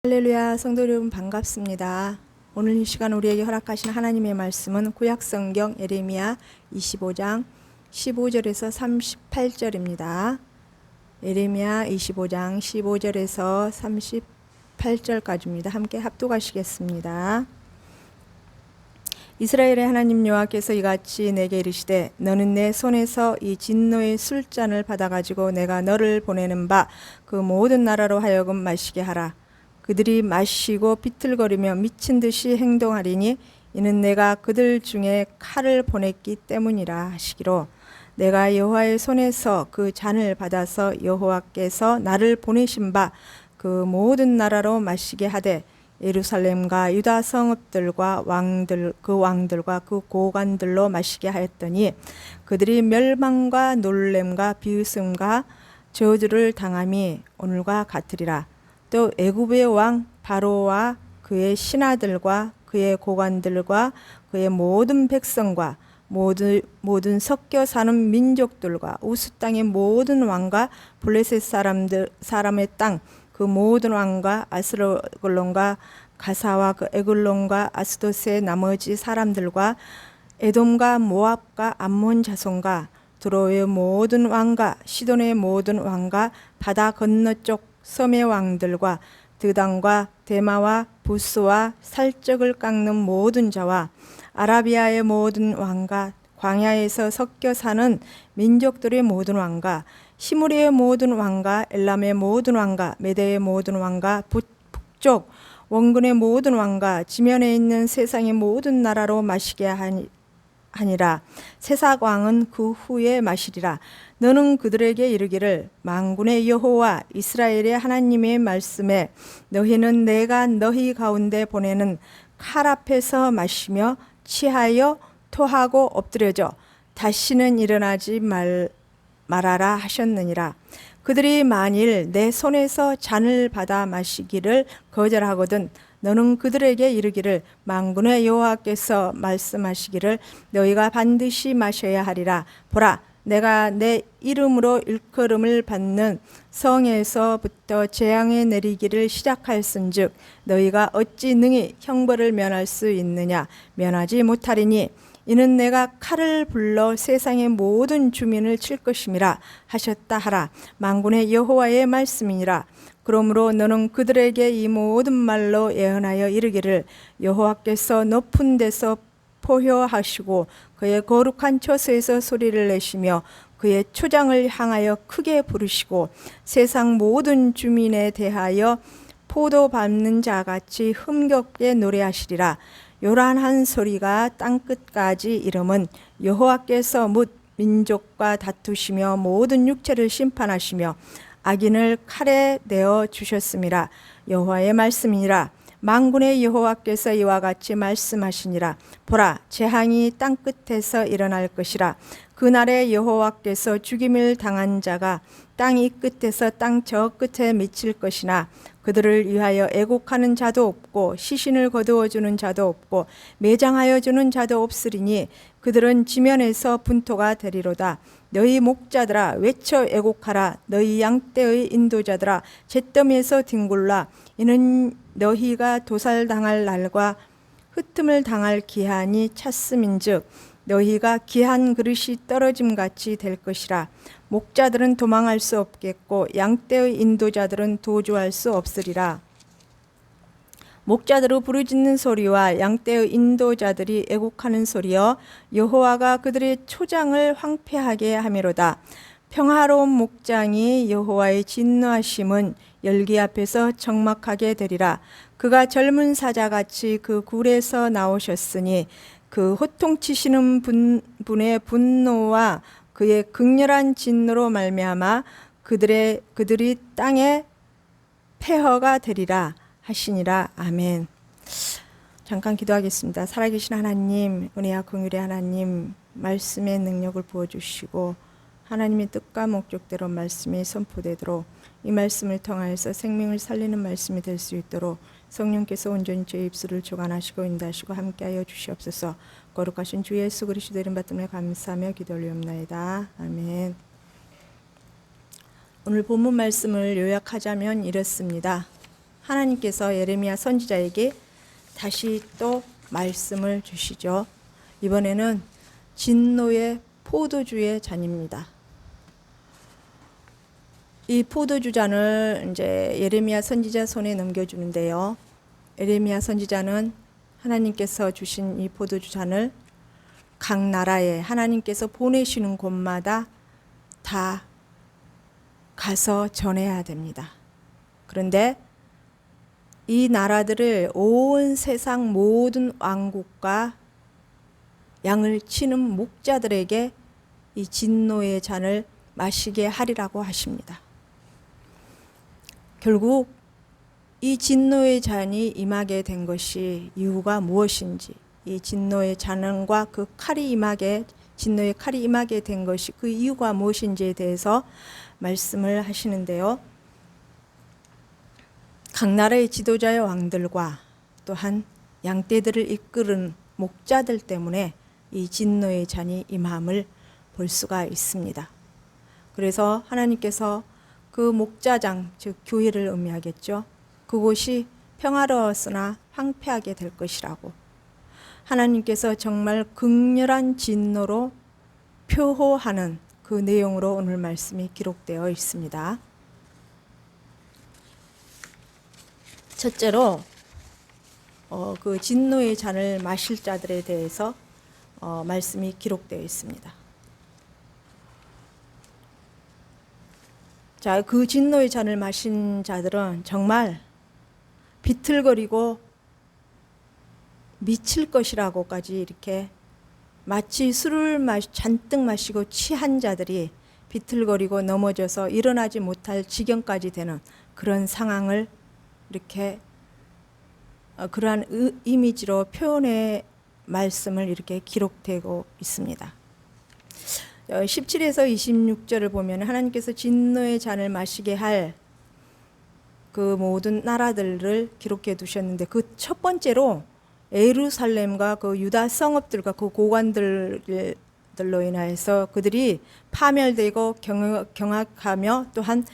할렐루야, 성도 여러분 반갑습니다. 오늘 이 시간 우리에게 허락하신 하나님의 말씀은 구약성경 예레미야 25장 15절에서 38절입니다. 예레미야 25장 15절에서 38절까지입니다. 함께 합독하시겠습니다. 이스라엘의 하나님 여호와께서 이같이 내게 이르시되 너는 내 손에서 이 진노의 술잔을 받아가지고 내가 너를 보내는 바 그 모든 나라로 하여금 마시게 하라. 그들이 마시고 비틀거리며 미친 듯이 행동하리니 이는 내가 그들 중에 칼을 보냈기 때문이라 하시기로, 내가 여호와의 손에서 그 잔을 받아서 여호와께서 나를 보내신 바 그 모든 나라로 마시게 하되 예루살렘과 유다 성읍들과 왕들과 그 고관들로 마시게 하였더니 그들이 멸망과 놀램과 비웃음과 저주를 당함이 오늘과 같으리라. 또 애굽의 왕 바로와 그의 신하들과 그의 고관들과 그의 모든 백성과 모든 섞여 사는 민족들과 우스 땅의 모든 왕과 블레셋 사람의 땅 그 모든 왕과 아스르글론과 가사와 그 에글론과 아스돗의 나머지 사람들과 에돔과 모압과 암몬 자손과 드로의 모든 왕과 시돈의 모든 왕과 바다 건너쪽 섬의 왕들과 드단과 데마와 부스와 살적을 깎는 모든 자와 아라비아의 모든 왕과 광야에서 섞여 사는 민족들의 모든 왕과 시므리의 모든 왕과 엘람의 모든 왕과 메대의 모든 왕과 북쪽 원근의 모든 왕과 지면에 있는 세상의 모든 나라로 마시게 하니라. 세상 왕은 그 후에 마시리라. 너는 그들에게 이르기를 만군의 여호와 이스라엘의 하나님의 말씀에 너희는 내가 너희 가운데 보내는 칼 앞에서 마시며 취하여 토하고 엎드려져 다시는 일어나지 말아라 하셨느니라. 그들이 만일 내 손에서 잔을 받아 마시기를 거절하거든 너는 그들에게 이르기를 만군의 여호와께서 말씀하시기를 너희가 반드시 마셔야 하리라. 보라, 내가 내 이름으로 일컬음을 받는 성에서부터 재앙에 내리기를 시작하였은즉 너희가 어찌 능히 형벌을 면할 수 있느냐. 면하지 못하리니 이는 내가 칼을 불러 세상의 모든 주민을 칠 것임이라 하셨다 하라. 만군의 여호와의 말씀이니라. 그러므로 너는 그들에게 이 모든 말로 예언하여 이르기를 여호와께서 높은 데서 포효하시고 그의 거룩한 처소에서 소리를 내시며 그의 초장을 향하여 크게 부르시고 세상 모든 주민에 대하여 포도 밟는 자같이 흥겹게 노래하시리라. 요란한 소리가 땅끝까지 이름은 여호와께서 뭇 민족과 다투시며 모든 육체를 심판하시며 악인을 칼에 내어 주셨음이라. 여호와의 말씀이니라. 만군의 여호와께서 이와 같이 말씀하시니라. 보라, 재앙이 땅끝에서 일어날 것이라. 그날에 여호와께서 죽임을 당한 자가 땅 이 끝에서 땅 저 끝에 미칠 것이나 그들을 위하여 애곡하는 자도 없고 시신을 거두어 주는 자도 없고 매장하여 주는 자도 없으리니 그들은 지면에서 분토가 되리로다. 너희 목자들아 외쳐 애곡하라. 너희 양떼의 인도자들아 잿더미에서 뒹굴라. 이는 너희가 도살당할 날과 흩음을 당할 기한이 찼음인즉 너희가 귀한 그릇이 떨어짐같이 될 것이라. 목자들은 도망할 수 없겠고 양떼의 인도자들은 도주할 수 없으리라. 목자들의 부르짖는 소리와 양떼의 인도자들이 애곡하는 소리여 여호와가 그들의 초장을 황폐하게 하미로다. 평화로운 목장이 여호와의 진노하심은 열기 앞에서 적막하게 되리라. 그가 젊은 사자같이 그 굴에서 나오셨으니 그 호통치시는 분의 분노와 그의 극렬한 진노로 말미암아 그들이 땅에 폐허가 되리라 하시니라. 아멘. 잠깐 기도하겠습니다. 살아계신 하나님, 은혜와 긍휼의 하나님, 말씀의 능력을 부어주시고 하나님의 뜻과 목적대로 말씀이 선포되도록 이 말씀을 통하여서 생명을 살리는 말씀이 될 수 있도록 성령께서 온전히 제 입술을 주관하시고 인도하시고 함께하여 주시옵소서. 거룩하신 주 예수 그리스도 이름 받음에 감사하며 기도 올리옵나이다. 아멘. 오늘 본문 말씀을 요약하자면 이렇습니다. 하나님께서 예레미야 선지자에게 다시 또 말씀을 주시죠. 이번에는 진노의 포도주의 잔입니다. 이 포도주 잔을 이제 예레미야 선지자 손에 넘겨주는데요. 예레미야 선지자는 하나님께서 주신 이 포도주 잔을 각 나라에 하나님께서 보내시는 곳마다 다 가서 전해야 됩니다. 그런데 이 나라들을 온 세상 모든 왕국과 양을 치는 목자들에게 이 진노의 잔을 마시게 하리라고 하십니다. 결국 이 진노의 잔이 임하게 된 것이 이유가 무엇인지, 이 진노의 잔과 그 칼이 임하게, 진노의 칼이 임하게 된 것이 그 이유가 무엇인지에 대해서 말씀을 하시는데요. 각 나라의 지도자의 왕들과 또한 양떼들을 이끄는 목자들 때문에 이 진노의 잔이 임함을 볼 수가 있습니다. 그래서 하나님께서 그 목자장, 즉 교회를 의미하겠죠. 그곳이 평화로웠으나 황폐하게 될 것이라고 하나님께서 정말 극렬한 진노로 표호하는 그 내용으로 오늘 말씀이 기록되어 있습니다. 첫째로 그 진노의 잔을 마실 자들에 대해서 말씀이 기록되어 있습니다. 자, 그 진노의 잔을 마신 자들은 정말 비틀거리고 미칠 것이라고까지 이렇게 마치 술을 잔뜩 마시고 취한 자들이 비틀거리고 넘어져서 일어나지 못할 지경까지 되는 그런 상황을 이렇게 그러한 이미지로 표현의 말씀을 이렇게 기록되고 있습니다. 17에서 26절을 보면 하나님께서 진노의 잔을 마시게 할 그 모든 나라들을 기록해 두셨는데 그 첫 번째로 예루살렘과 그 유다 성읍들과 그 고관들로 인하여서 그들이 파멸되고 경악하며 또한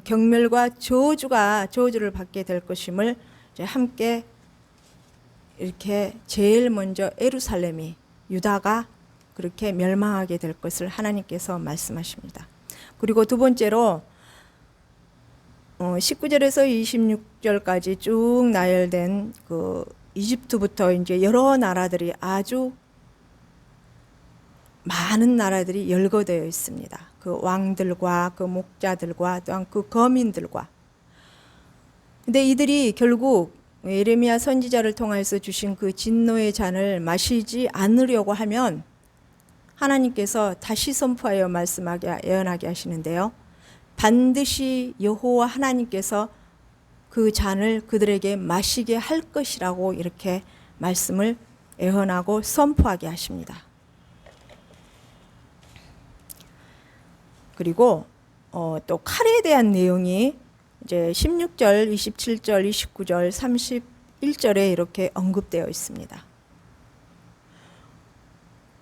경멸과 저주를 받게 될 것임을 이제 함께 이렇게 제일 먼저 예루살렘이 유다가 그렇게 멸망하게 될 것을 하나님께서 말씀하십니다. 그리고 두 번째로 19절에서 26절까지 쭉 나열된 그 이집트부터 이제 여러 나라들이 아주 많은 나라들이 열거되어 있습니다. 그 왕들과 그 목자들과 또한 그 거민들과. 근데 이들이 결국 예레미야 선지자를 통해서 주신 그 진노의 잔을 마시지 않으려고 하면 하나님께서 다시 선포하여 말씀하게 예언하게 하시는데요. 반드시 여호와 하나님께서 그 잔을 그들에게 마시게 할 것이라고 이렇게 말씀을 예언하고 선포하게 하십니다. 그리고 또 칼에 대한 내용이 이제 16절, 27절, 29절, 31절에 이렇게 언급되어 있습니다.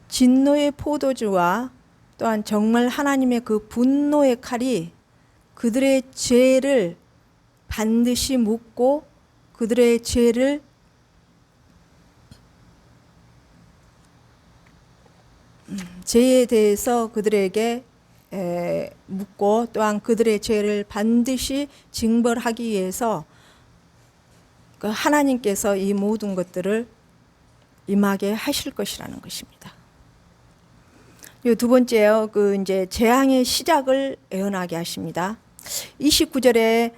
진노의 포도주와 또한 정말 하나님의 그 분노의 칼이 그들의 죄를 반드시 묻고 그들의 죄를 죄에 대해서 그들에게 묻고 또한 그들의 죄를 반드시 징벌하기 위해서 그 하나님께서 이 모든 것들을 임하게 하실 것이라는 것입니다. 이 두 번째요, 그 이제 재앙의 시작을 예언하게 하십니다. 29절에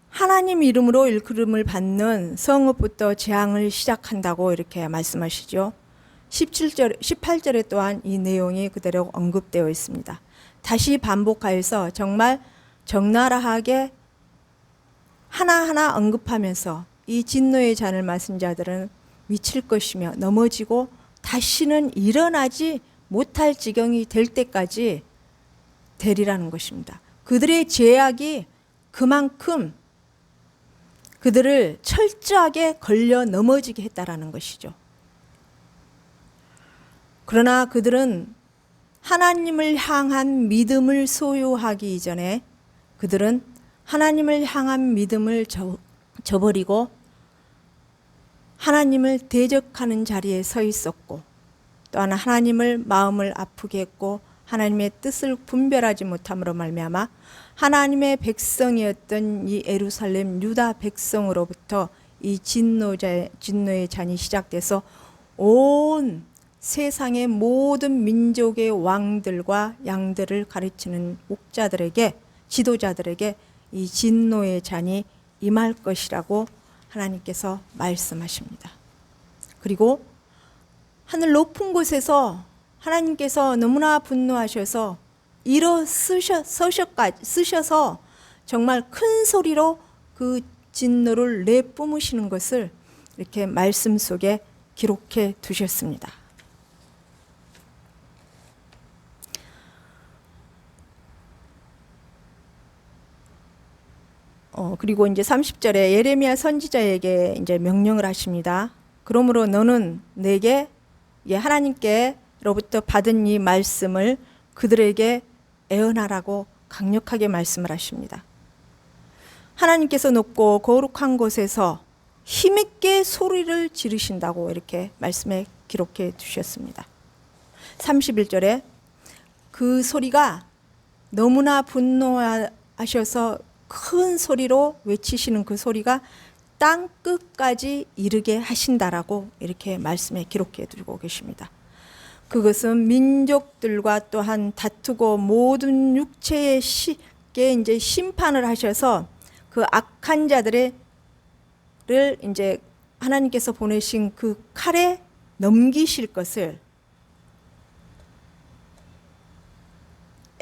하나님 이름으로 일컬음을 받는 성읍부터 재앙을 시작한다고 이렇게 말씀하시죠. 18절에 또한 이 내용이 그대로 언급되어 있습니다. 다시 반복하여서 정말 적나라하게 하나하나 언급하면서 이 진노의 잔을 마신 자들은 미칠 것이며 넘어지고 다시는 일어나지 못할 지경이 될 때까지 되리라는 것입니다. 그들의 죄악이 그만큼 그들을 철저하게 걸려 넘어지게 했다라는 것이죠. 그러나 그들은 하나님을 향한 믿음을 소유하기 이전에 그들은 하나님을 향한 믿음을 저버리고 하나님을 대적하는 자리에 서 있었고, 또한 하나님을 마음을 아프게 했고 하나님의 뜻을 분별하지 못함으로 말미암아 하나님의 백성이었던 이 예루살렘 유다 백성으로부터 이 진노의 잔이 시작돼서 온 세상의 모든 민족의 왕들과 양들을 가르치는 목자들에게, 지도자들에게 이 진노의 잔이 임할 것이라고 하나님께서 말씀하십니다. 그리고 하늘 높은 곳에서 하나님께서 너무나 분노하셔서 쓰셔서 정말 큰 소리로 그 진노를 내뿜으시는 것을 이렇게 말씀 속에 기록해 두셨습니다. 그리고 이제 30절에 예레미야 선지자에게 이제 명령을 하십니다. 그러므로 너는 내게 하나님께로부터 받은 이 말씀을 그들에게 애언하라고 강력하게 말씀을 하십니다. 하나님께서 높고 거룩한 곳에서 힘있게 소리를 지르신다고 이렇게 말씀에 기록해 두셨습니다. 31절에 그 소리가 너무나 분노하셔서 큰 소리로 외치시는 그 소리가 땅 끝까지 이르게 하신다라고 이렇게 말씀에 기록해 두고 계십니다. 그것은 민족들과 또한 다투고 모든 육체의 이제 심판을 하셔서 그 악한 자들을 이제 하나님께서 보내신 그 칼에 넘기실 것을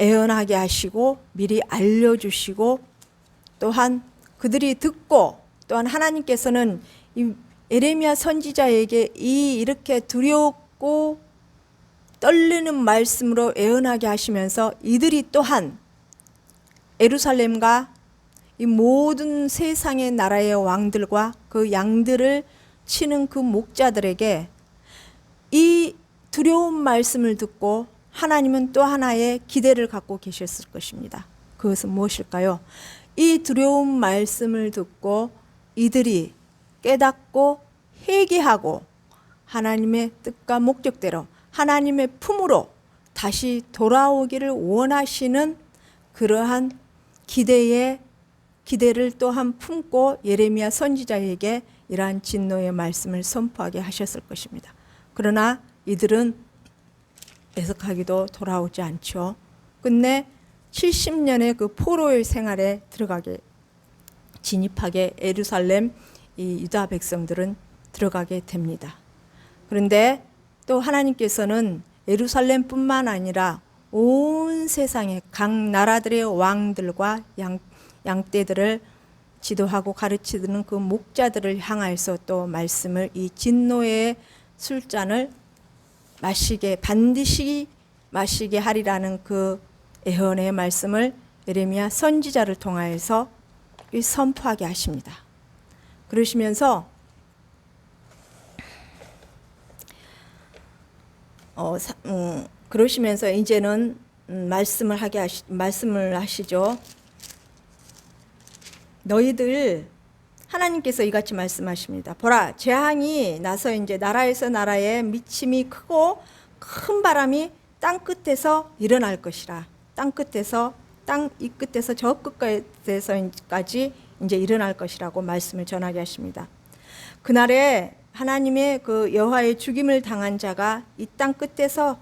애언하게 하시고 미리 알려주시고, 또한 그들이 듣고, 또한 하나님께서는 이 예레미야 선지자에게 이렇게 두렵고 떨리는 말씀으로 애언하게 하시면서 이들이 또한 예루살렘과 이 모든 세상의 나라의 왕들과 그 양들을 치는 그 목자들에게 이 두려운 말씀을 듣고 하나님은 또 하나의 기대를 갖고 계셨을 것입니다. 그것은 무엇일까요? 이 두려운 말씀을 듣고 이들이 깨닫고 회개하고 하나님의 뜻과 목적대로 하나님의 품으로 다시 돌아오기를 원하시는 그러한 기대를 또한 품고 예레미야 선지자에게 이러한 진노의 말씀을 선포하게 하셨을 것입니다. 그러나 이들은 애석하기도 돌아오지 않죠. 끝내 70년의 그 포로의 생활에 진입하게 예루살렘 이 유다 백성들은 들어가게 됩니다. 그런데 또 하나님께서는 예루살렘뿐만 아니라 온 세상의 각 나라들의 왕들과 양떼들을 지도하고 가르치는 그 목자들을 향하여서 또 말씀을, 이 진노의 술잔을 반드시 마시게 하리라는 그 애언의 말씀을 예레미야 선지자를 통하여서 선포하게 하십니다. 그러시면서 이제는 말씀을 하시죠. 너희들, 하나님께서 이같이 말씀하십니다. 보라, 재앙이 나서 이제 나라에서 나라에 미침이 크고 큰 바람이 땅 끝에서 일어날 것이라. 땅 이 끝에서 저 끝에서까지 이제 일어날 것이라고 말씀을 전하게 하십니다. 그날에 하나님의 그 여호와의 죽임을 당한 자가 이 땅 끝에서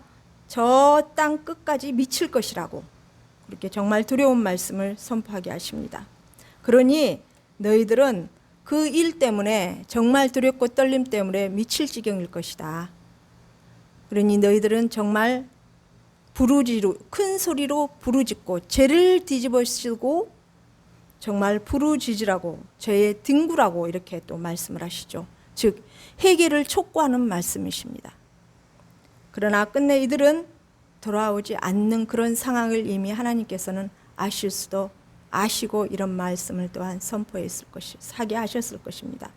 저 땅 끝까지 미칠 것이라고 그렇게 정말 두려운 말씀을 선포하게 하십니다. 그러니 너희들은 그 일 때문에 정말 두렵고 떨림 때문에 미칠 지경일 것이다. 그러니 너희들은 정말 큰 소리로 부르짖고 죄를 뒤집어쓰고 정말 부르짖으라고, 죄의 딩구라고 이렇게 또 말씀을 하시죠. 즉 회개를 촉구하는 말씀이십니다. 그러나 끝내 이들은 돌아오지 않는 그런 상황을 이미 하나님께서는 아시고 이런 말씀을 또한 하게 하셨을 것입니다.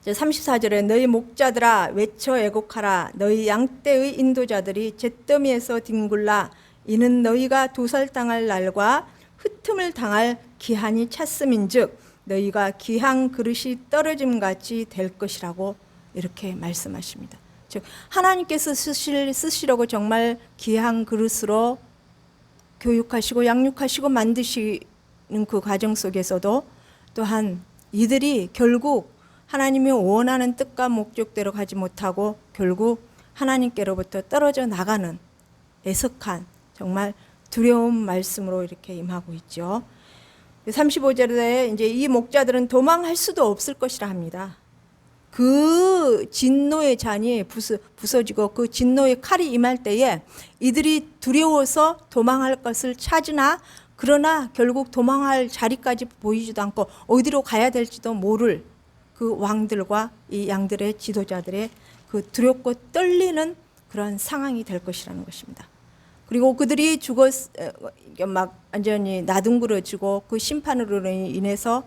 34절에 너희 목자들아 외쳐 애곡하라. 너희 양떼의 인도자들이 잿더미에서 뒹굴라. 이는 너희가 도살당할 날과 흩음을 당할 기한이 찼음인즉 너희가 귀한 그릇이 떨어짐 같이 될 것이라고 이렇게 말씀하십니다. 즉 하나님께서 쓰시려고 정말 귀한 그릇으로 교육하시고 양육하시고 만드시는 그 과정 속에서도 또한 이들이 결국 하나님이 원하는 뜻과 목적대로 가지 못하고 결국 하나님께로부터 떨어져 나가는 애석한 정말 두려운 말씀으로 이렇게 임하고 있죠. 35절에 이제 이 목자들은 도망할 수도 없을 것이라 합니다. 그 진노의 잔이 부서지고 그 진노의 칼이 임할 때에 이들이 두려워서 도망할 것을 찾으나 그러나 결국 도망할 자리까지 보이지도 않고 어디로 가야 될지도 모를 그 왕들과 이 양들의 지도자들의 그 두렵고 떨리는 그런 상황이 될 것이라는 것입니다. 그리고 그들이 막 완전히 나둥그러지고 그 심판으로 인해서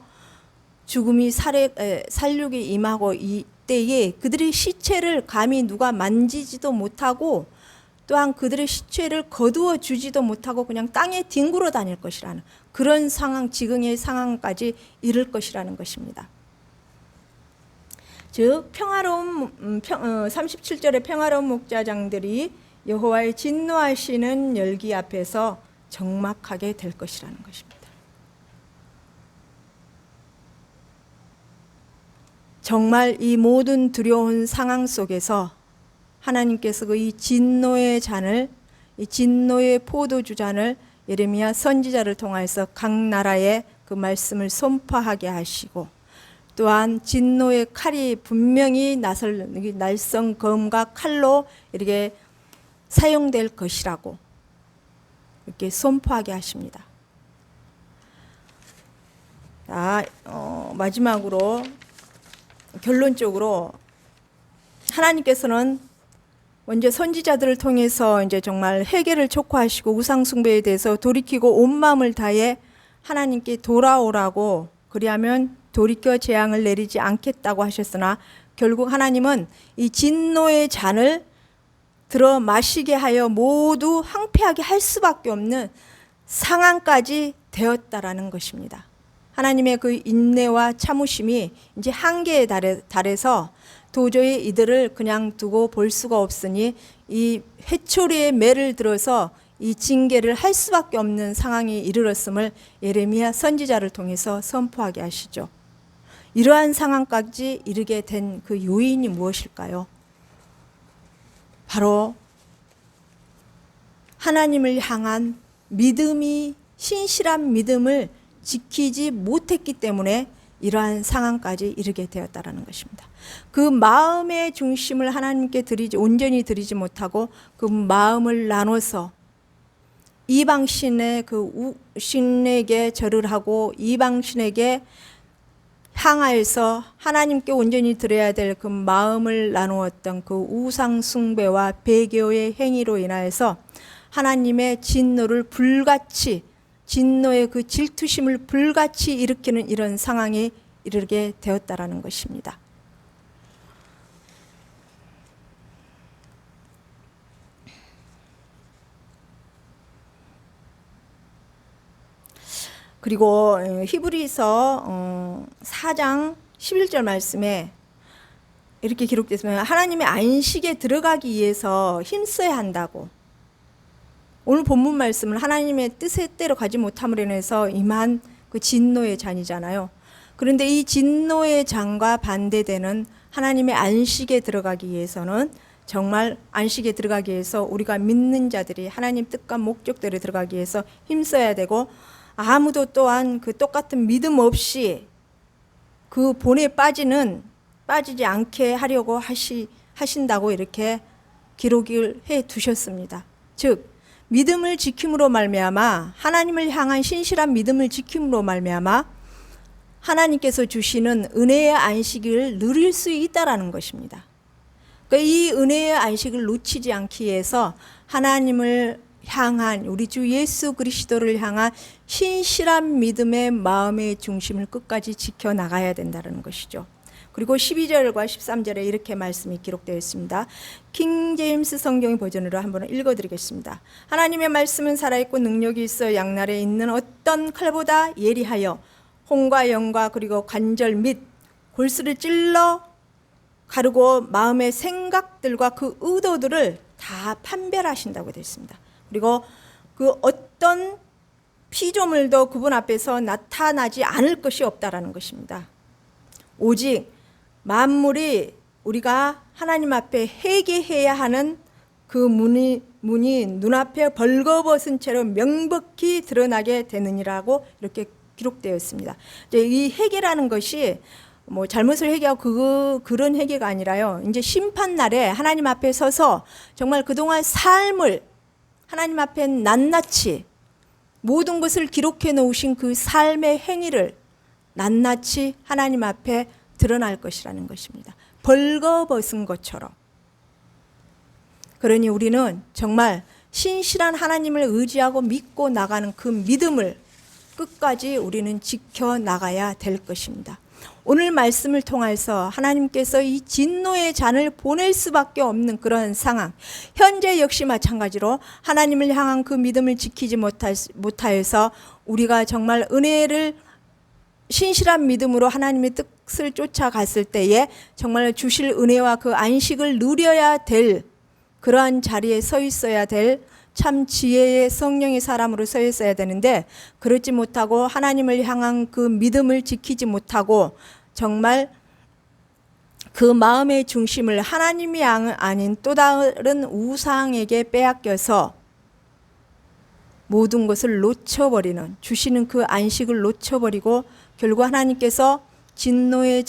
죽음이 살육이 임하고 이때에 그들의 시체를 감히 누가 만지지도 못하고 또한 그들의 시체를 거두어 주지도 못하고 그냥 땅에 뒹굴어 다닐 것이라는 그런 상황, 지금의 상황까지 이를 것이라는 것입니다. 즉 평화로운 37절의 평화로운 목자장들이 여호와의 진노하시는 열기 앞에서 적막하게 될 것이라는 것입니다. 정말 이 모든 두려운 상황 속에서 하나님께서 이 진노의 잔을, 이 진노의 포도주 잔을 예레미야 선지자를 통해서 각 나라에 그 말씀을 선포하게 하시고 또한 진노의 칼이 분명히 날성 검과 칼로 이렇게 사용될 것이라고 이렇게 선포하게 하십니다. 마지막으로 결론적으로 하나님께서는 먼저 선지자들을 통해서 이제 정말 회개를 촉구하시고 우상 숭배에 대해서 돌이키고 온 마음을 다해 하나님께 돌아오라고 그리하면 돌이켜 재앙을 내리지 않겠다고 하셨으나 결국 하나님은 이 진노의 잔을 들어 마시게 하여 모두 황폐하게 할 수밖에 없는 상황까지 되었다라는 것입니다. 하나님의 그 인내와 참으심이 이제 한계에 달해서 도저히 이들을 그냥 두고 볼 수가 없으니 이 회초리의 매를 들어서 이 징계를 할 수밖에 없는 상황이 이르렀음을 예레미야 선지자를 통해서 선포하게 하시죠. 이러한 상황까지 이르게 된 그 요인이 무엇일까요? 바로 하나님을 향한 믿음이 신실한 믿음을 지키지 못했기 때문에 이러한 상황까지 이르게 되었다라는 것입니다. 그 마음의 중심을 하나님께 온전히 드리지 못하고 그 마음을 나눠서 이방신의 그 신에게 절을 하고 이방신에게 향하여서 하나님께 온전히 드려야 될 그 마음을 나누었던 그 우상 숭배와 배교의 행위로 인하여서 하나님의 진노를 불같이 진노의 그 질투심을 불같이 일으키는 이런 상황에 이르게 되었다라는 것입니다. 그리고 히브리서 4장 11절 말씀에 이렇게 기록됐습니다. 하나님의 안식에 들어가기 위해서 힘써야 한다고. 오늘 본문 말씀은 하나님의 뜻대로 가지 못함으로 인해서 임한 그 진노의 잔이잖아요. 그런데 이 진노의 잔과 반대되는 하나님의 안식에 들어가기 위해서는 정말 안식에 들어가기 위해서 우리가 믿는 자들이 하나님 뜻과 목적대로 들어가기 위해서 힘써야 되고 아무도 또한 그 똑같은 믿음 없이 그 본에 빠지지 않게 하려고 하신다고 이렇게 기록을 해 두셨습니다. 즉 믿음을 지킴으로 말미암아 하나님을 향한 신실한 믿음을 지킴으로 말미암아 하나님께서 주시는 은혜의 안식을 누릴 수 있다라는 것입니다. 그러니까 이 은혜의 안식을 놓치지 않기 위해서 하나님을 향한 우리 주 예수 그리스도를 향한 신실한 믿음의 마음의 중심을 끝까지 지켜나가야 된다는 것이죠. 그리고 12절과 13절에 이렇게 말씀이 기록되어 있습니다. 킹 제임스 성경 버전으로 한번 읽어드리겠습니다. 하나님의 말씀은 살아있고 능력이 있어 양날에 있는 어떤 칼보다 예리하여 혼과 영과 그리고 관절 및 골수를 찔러 가르고 마음의 생각들과 그 의도들을 다 판별하신다고 되어 있습니다. 그리고 그 어떤 피조물도 그분 앞에서 나타나지 않을 것이 없다라는 것입니다. 오직 만물이 우리가 하나님 앞에 회개해야 하는 그 문이 눈앞에 벌거벗은 채로 명백히 드러나게 되느니라고 이렇게 기록되어 있습니다. 이 회개라는 것이 뭐 잘못을 회개하고 그런 회개가 아니라요. 이제 심판 날에 하나님 앞에 서서 정말 그동안 삶을 하나님 앞에 낱낱이 모든 것을 기록해 놓으신 그 삶의 행위를 낱낱이 하나님 앞에 드러날 것이라는 것입니다. 벌거벗은 것처럼. 그러니 우리는 정말 신실한 하나님을 의지하고 믿고 나가는 그 믿음을 끝까지 우리는 지켜나가야 될 것입니다. 오늘 말씀을 통해서 하나님께서 이 진노의 잔을 보낼 수밖에 없는 그런 상황, 현재 역시 마찬가지로 하나님을 향한 그 믿음을 지키지 못하여서 우리가 정말 은혜를 신실한 믿음으로 하나님의 뜻을 쫓아갔을 때에 정말 주실 은혜와 그 안식을 누려야 될 그러한 자리에 서 있어야 될 참 지혜의 성령의 사람으로 서 있어야 되는데 그렇지 못하고 하나님을 향한 그 믿음을 지키지 못하고 정말 그 마음의 중심을 하나님이 아닌 또 다른 우상에게 빼앗겨서 모든 것을 놓쳐버리는, 주시는 그 안식을 놓쳐버리고 결국 하나님께서 진노의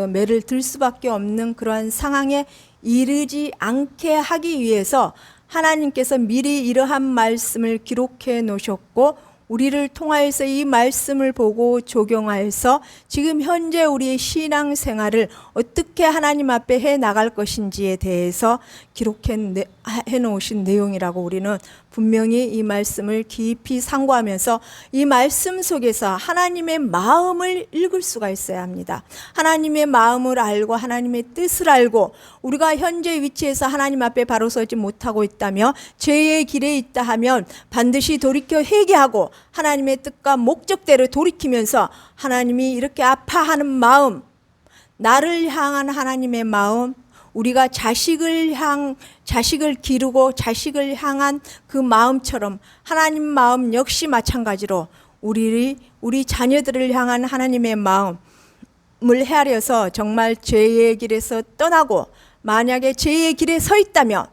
매를 들 수밖에 없는 그러한 상황에 이르지 않게 하기 위해서 하나님께서 미리 이러한 말씀을 기록해 놓으셨고 우리를 통하여서 이 말씀을 보고 적용하여서 지금 현재 우리의 신앙생활을 어떻게 하나님 앞에 해 나갈 것인지에 대해서 기록해 놓으신 내용이라고 우리는 분명히 이 말씀을 깊이 상고하면서 이 말씀 속에서 하나님의 마음을 읽을 수가 있어야 합니다. 하나님의 마음을 알고 하나님의 뜻을 알고 우리가 현재 위치에서 하나님 앞에 바로 서지 못하고 있다며 죄의 길에 있다 하면 반드시 돌이켜 회개하고 하나님의 뜻과 목적대로 돌이키면서 하나님이 이렇게 아파하는 마음, 나를 향한 하나님의 마음, 우리가 자식을 기르고 자식을 향한 그 마음처럼 하나님 마음 역시 마찬가지로 우리 자녀들을 향한 하나님의 마음을 헤아려서 정말 죄의 길에서 떠나고 만약에 죄의 길에 서 있다면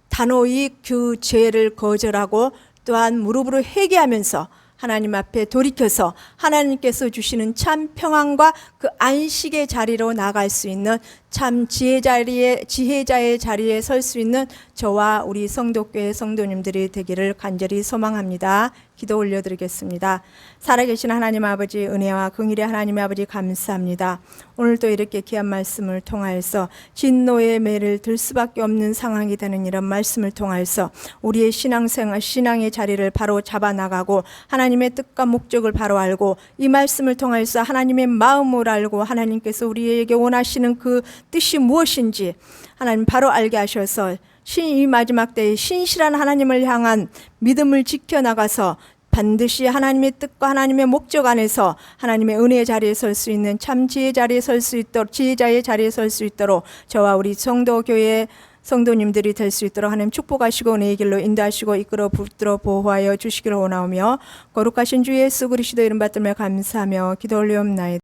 단호히 그 죄를 거절하고 또한 무릎으로 회개하면서 하나님 앞에 돌이켜서 하나님께서 주시는 참 평안과 그 안식의 자리로 나갈 수 있는 참 지혜자의 자리에 설 수 있는 저와 우리 성도교회 성도님들이 되기를 간절히 소망합니다. 기도 올려드리겠습니다. 살아계신 하나님 아버지 은혜와 긍휼의 하나님 아버지 감사합니다. 오늘도 이렇게 귀한 말씀을 통하여서 진노의 매를 들 수밖에 없는 상황이 되는 이런 말씀을 통하여서 우리의 신앙생활, 신앙의 자리를 바로 잡아나가고 하나님의 뜻과 목적을 바로 알고 이 말씀을 통하여서 하나님의 마음을 알고 하나님께서 우리에게 원하시는 그 뜻이 무엇인지 하나님 바로 알게 하셔서 이 마지막 때에 신실한 하나님을 향한 믿음을 지켜나가서 반드시 하나님의 뜻과 하나님의 목적 안에서 하나님의 은혜의 자리에 설 수 있는 참 지혜의 자리에 설 수 있도록 지혜자의 자리에 설 수 있도록 저와 우리 성도교회 성도님들이 될 수 있도록 하나님 축복하시고 은혜의 길로 인도하시고 이끌어 붙들어 보호하여 주시기를 원하오며 거룩하신 주 예수 그리스도 이름 받들며 감사하며 기도 올리옵나이다.